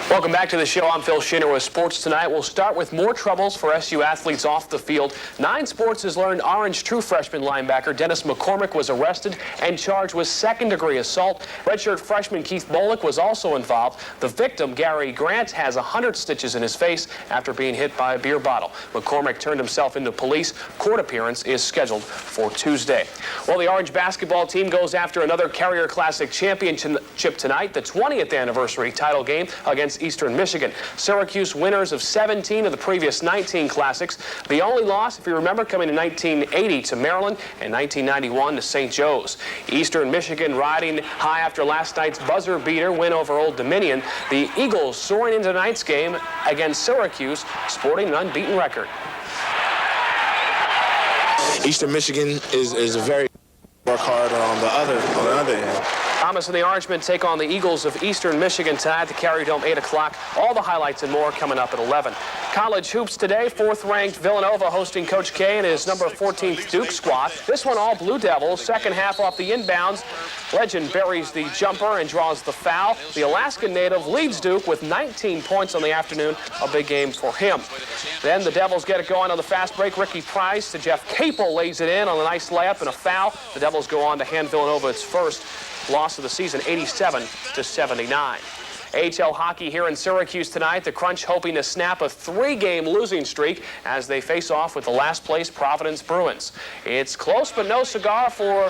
Welcome back to the show. I'm Phil Schinner with Sports Tonight. We'll start with more troubles for SU athletes off the field. 9 Sports has learned Orange true freshman linebacker Dennis McCormick was arrested and charged with second-degree assault. Redshirt freshman Keith Bolick was also involved. The victim, Gary Grant, has 100 stitches in his face after being hit by a beer bottle. McCormick turned himself into police. Court appearance is scheduled for Tuesday. Well, the Orange basketball team goes after another Carrier Classic championship tonight, the 20th anniversary title game against Eastern Michigan. Syracuse winners of 17 of the previous 19 classics. The only loss, if you remember, coming in 1980 to Maryland and 1991 to St. Joe's. Eastern Michigan riding high after last night's buzzer beater win over Old Dominion. The Eagles soaring into tonight's game against Syracuse, sporting an unbeaten record. Eastern Michigan is a very work hard on the other end. Thomas and the Orangemen take on the Eagles of Eastern Michigan tonight at the Carrier Dome, 8 o'clock. All the highlights and more coming up at 11. College hoops today, 4th-ranked Villanova hosting Coach K and his number 14th Duke squad. This one all Blue Devils. Second half off the inbounds. Legend buries the jumper and draws the foul. The Alaskan native leads Duke with 19 points on the afternoon. A big game for him. Then the Devils get it going on the fast break. Ricky Price to Jeff Capel lays it in on a nice layup and a foul. The Devils go on to hand Villanova its first loss of the season, 87-79. AHL hockey here in Syracuse tonight. The Crunch hoping to snap a 3-game losing streak as they face off with the last place Providence Bruins. It's close but no cigar for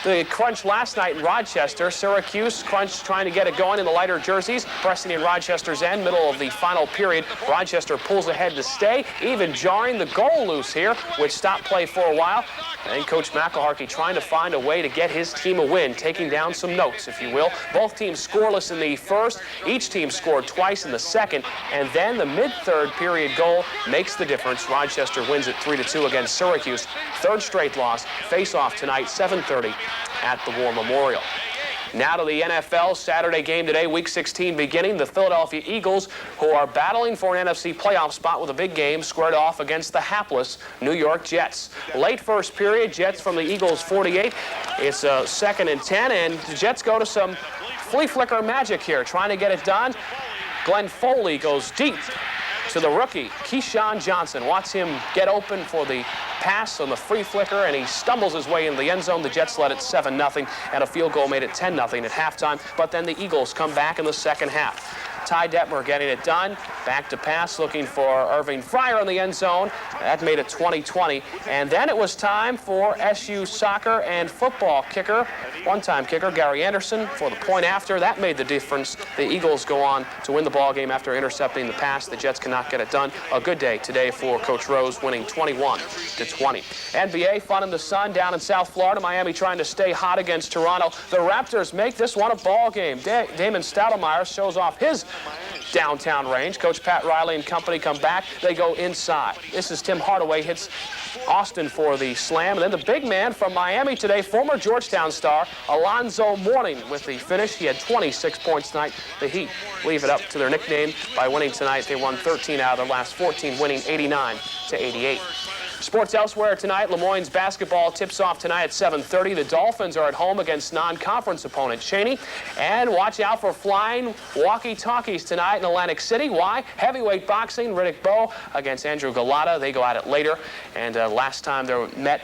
the Crunch last night in Rochester. Syracuse Crunch trying to get it going in the lighter jerseys, pressing in Rochester's end, middle of the final period. Rochester pulls ahead to stay, even jarring the goal loose here, which stopped play for a while. And Coach McElharkey trying to find a way to get his team a win, taking down some notes, if you will. Both teams scoreless in the first. Each team scored twice in the second, and then the mid-third period goal makes the difference. Rochester wins it 3-2 against Syracuse. Third straight loss. Face-off tonight, 7:30 at the War Memorial. Now to the NFL. Saturday game today, Week 16 beginning. The Philadelphia Eagles, who are battling for an NFC playoff spot with a big game, squared off against the hapless New York Jets. Late first period, Jets from the Eagles 48. It's a 2nd and 10, and the Jets go to some flea flicker magic here, trying to get it done. Glenn Foley goes deep to the rookie, Keyshawn Johnson. Watch him get open for the pass on the free flicker, and he stumbles his way into the end zone. The Jets led it 7-0, and a field goal made it 10-0 at halftime. But then the Eagles come back in the second half. Ty Detmer getting it done. Back to pass, looking for Irving Fryer in the end zone. That made it 20-20. And then it was time for SU soccer and football kicker, one-time kicker, Gary Anderson, for the point after. That made the difference. The Eagles go on to win the ball game after intercepting the pass. The Jets cannot get it done. A good day today for Coach Rose, winning 21-20. NBA, fun in the sun down in South Florida. Miami trying to stay hot against Toronto. The Raptors make this one a ball game. Damon Stoudemire shows off his downtown range. Coach Pat Riley and company come back. They go inside. This is Tim Hardaway, hits Austin for the slam. And then the big man from Miami today, former Georgetown star Alonzo Mourning with the finish. He had 26 points tonight. The Heat leave it up to their nickname by winning tonight. They won 13 out of their last 14, winning 89-88. Sports elsewhere tonight, Le Moyne's basketball tips off tonight at 7:30. The Dolphins are at home against non-conference opponent Cheney. And watch out for flying walkie-talkies tonight in Atlantic City. Why? Heavyweight boxing, Riddick Bowe against Andrew Galata. They go at it later. And last time they met,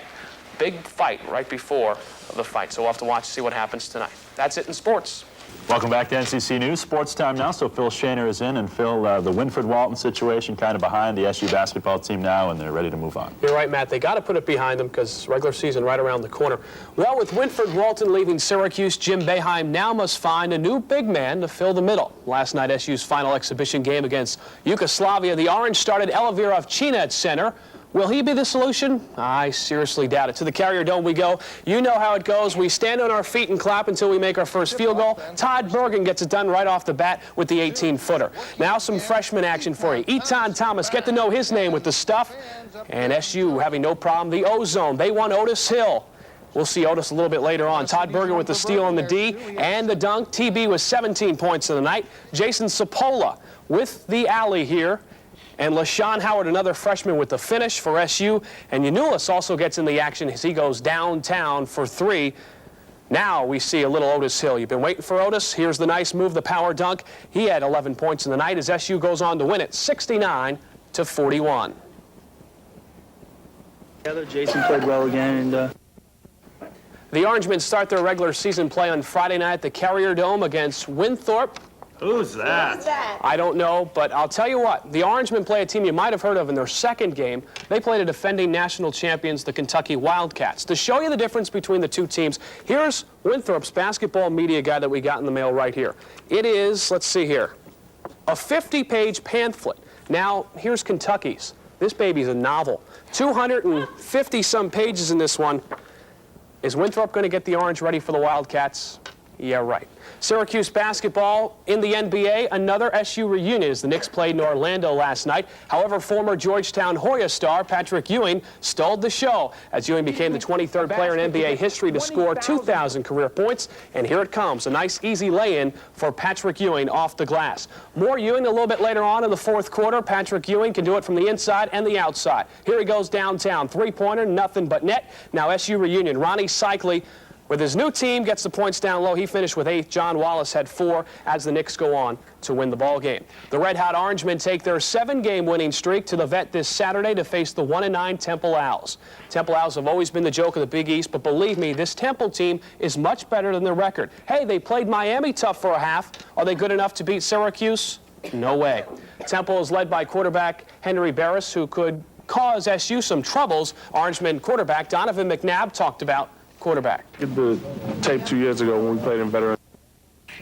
big fight right before the fight. So we'll have to watch to see what happens tonight. That's it in sports. Welcome back to NCC News. Sports time now. So Phil Schinner is in, and Phil, the Winford Walton situation kind of behind the SU basketball team now, and they're ready to move on. You're right, Matt. They got to put it behind them because regular season right around the corner. Well, with Winford Walton leaving Syracuse, Jim Boeheim now must find a new big man to fill the middle. Last night, SU's final exhibition game against Yugoslavia, the Orange started Elivir Ovcina at center. Will he be the solution? I seriously doubt it. To the Carrier Dome we go. You know how it goes. We stand on our feet and clap until we make our first field goal. Todd Bergen gets it done right off the bat with the 18-footer. Now some freshman action for you. Etan Thomas, get to know his name with the stuff. And SU having no problem. The O-Zone, they won Otis Hill. We'll see Otis a little bit later on. Todd Bergen with the steal on the D and the dunk. TB with 17 points of the night. Jason Sapola with the alley here. And LaShawn Howard, another freshman, with the finish for SU. And Yanulis also gets in the action as he goes downtown for three. Now we see a little Otis Hill. You've been waiting for Otis. Here's the nice move, the power dunk. He had 11 points in the night as SU goes on to win it 69-41. Jason played well again, and The Orangemen start their regular season play on Friday night at the Carrier Dome against Winthrop. Who's that? I don't know, but I'll tell you what. The Orangemen play a team you might have heard of in their second game. They played the defending national champions, the Kentucky Wildcats. To show you the difference between the two teams, here's Winthrop's basketball media guide that we got in the mail right here. It is, let's see here, a 50-page pamphlet. Now, here's Kentucky's. This baby's a novel. 250-some pages in this one. Is Winthrop going to get the Orange ready for the Wildcats? Yeah, right. Syracuse basketball in the NBA, another SU reunion as the Knicks played in Orlando last night. However, former Georgetown Hoya star Patrick Ewing stole the show as Ewing became the 23rd player in NBA history to score 2,000 career points. And here it comes, a nice easy lay-in for Patrick Ewing off the glass. More Ewing a little bit later on in the fourth quarter. Patrick Ewing can do it from the inside and the outside. Here he goes downtown, three-pointer, nothing but net. Now SU reunion, Ronnie Cycli, with his new team, gets the points down low. He finished with 8. John Wallace had 4 as the Knicks go on to win the ball game. The Red Hot Orangemen take their 7-game winning streak to the Vet this Saturday to face the 1-9 Temple Owls. Temple Owls have always been the joke of the Big East, but believe me, this Temple team is much better than their record. Hey, they played Miami tough for a half. Are they good enough to beat Syracuse? No way. Temple is led by quarterback Henry Barris, who could cause SU some troubles. Orangemen quarterback Donovan McNabb talked about quarterback. Get the tape 2 years ago when we played in veteran.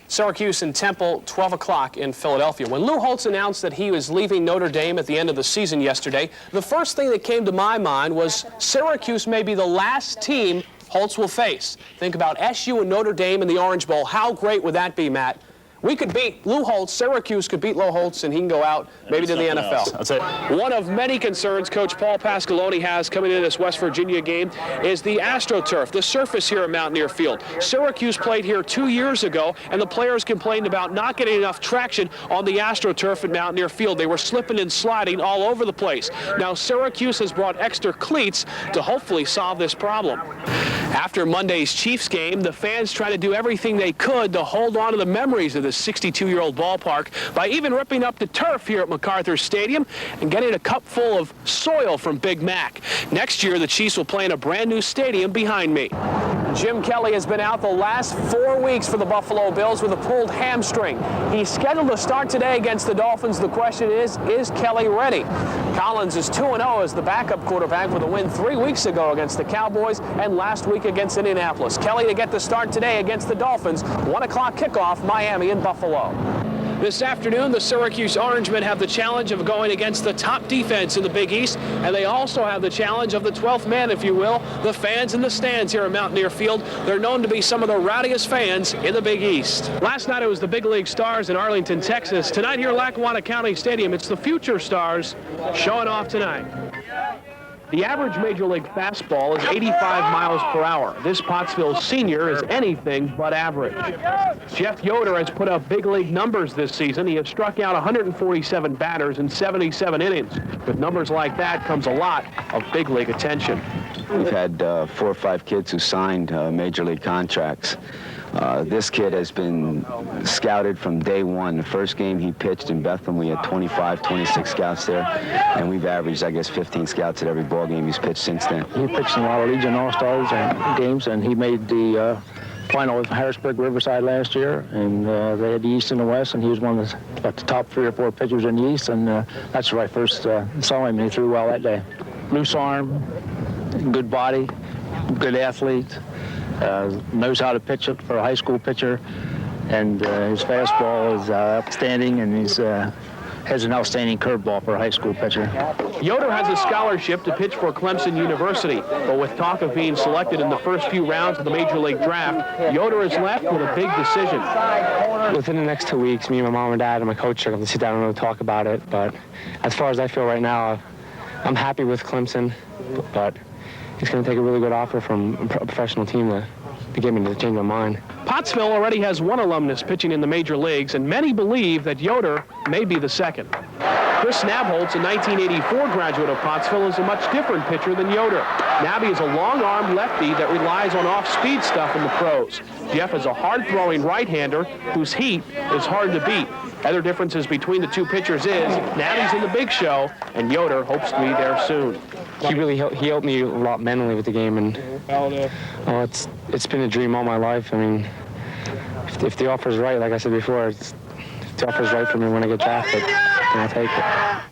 Syracuse and Temple, 12 o'clock in Philadelphia. When Lou Holtz announced that he was leaving Notre Dame at the end of the season yesterday, the first thing that came to my mind was Syracuse may be the last team Holtz will face. Think about SU and Notre Dame in the Orange Bowl. How great would that be, Matt? We could beat Lou Holtz, Syracuse could beat Lou Holtz, and he can go out maybe to the NFL. That's it. One of many concerns Coach Paul Pasqualoni has coming into this West Virginia game is the AstroTurf, the surface here at Mountaineer Field. Syracuse played here 2 years ago, and the players complained about not getting enough traction on the AstroTurf at Mountaineer Field. They were slipping and sliding all over the place. Now Syracuse has brought extra cleats to hopefully solve this problem. After Monday's Chiefs game, the fans tried to do everything they could to hold on to the memories of this 62-year-old ballpark by even ripping up the turf here at MacArthur Stadium and getting a cup full of soil from Big Mac. Next year, the Chiefs will play in a brand new stadium behind me. Jim Kelly has been out the last 4 weeks for the Buffalo Bills with a pulled hamstring. He's scheduled to start today against the Dolphins. The question is Kelly ready? Collins is 2-0 as the backup quarterback with a win 3 weeks ago against the Cowboys and last week against Indianapolis. Kelly to get the start today against the Dolphins. 1 o'clock kickoff, Miami and Buffalo. This afternoon, the Syracuse Orangemen have the challenge of going against the top defense in the Big East, and they also have the challenge of the 12th man, if you will, the fans in the stands here at Mountaineer Field. They're known to be some of the rowdiest fans in the Big East. Last night it was the Big League Stars in Arlington, Texas. Tonight here at Lackawanna County Stadium, it's the Future Stars showing off tonight. The average Major League fastball is 85 miles per hour. This Pottsville senior is anything but average. Jeff Yoder has put up big league numbers this season. He has struck out 147 batters in 77 innings. With numbers like that comes a lot of big league attention. We've had 4 or 5 kids who signed major league contracts. This kid has been scouted from day one. The first game he pitched in Bethlehem, we had 25, 26 scouts there, and we've averaged, I guess, 15 scouts at every ball game he's pitched since then. he pitched in a lot of Legion All-Stars games, and he made the final with Harrisburg Riverside last year, and they had the East and the West, and he was one of the top 3 or 4 pitchers in the East, and that's where I first saw him, and he threw well that day. Loose arm, good body, good athlete. Knows how to pitch it for a high school pitcher, and his fastball is outstanding, and he has an outstanding curveball for a high school pitcher. Yoder has a scholarship to pitch for Clemson University, but with talk of being selected in the first few rounds of the Major League Draft, Yoder is left with a big decision. Within the next 2 weeks, me and my mom and dad and my coach are going to sit down and really talk about it, but as far as I feel right now, I'm happy with Clemson, but it's going to take a really good offer from a professional team to get me to change my mind. Pottsville already has 1 alumnus pitching in the major leagues, and many believe that Yoder may be the second. Chris Nabholz, a 1984 graduate of Pottsville, is a much different pitcher than Yoder. Nabby is a long-armed lefty that relies on off-speed stuff in the pros. Jeff is a hard-throwing right-hander whose heat is hard to beat. Other differences between the two pitchers is Nabby's in the big show, and Yoder hopes to be there soon. He helped me a lot mentally with the game, and it's been a dream all my life. I mean, if the offer's right, like I said before, if the offer's right for me when I get drafted, then I'll take it.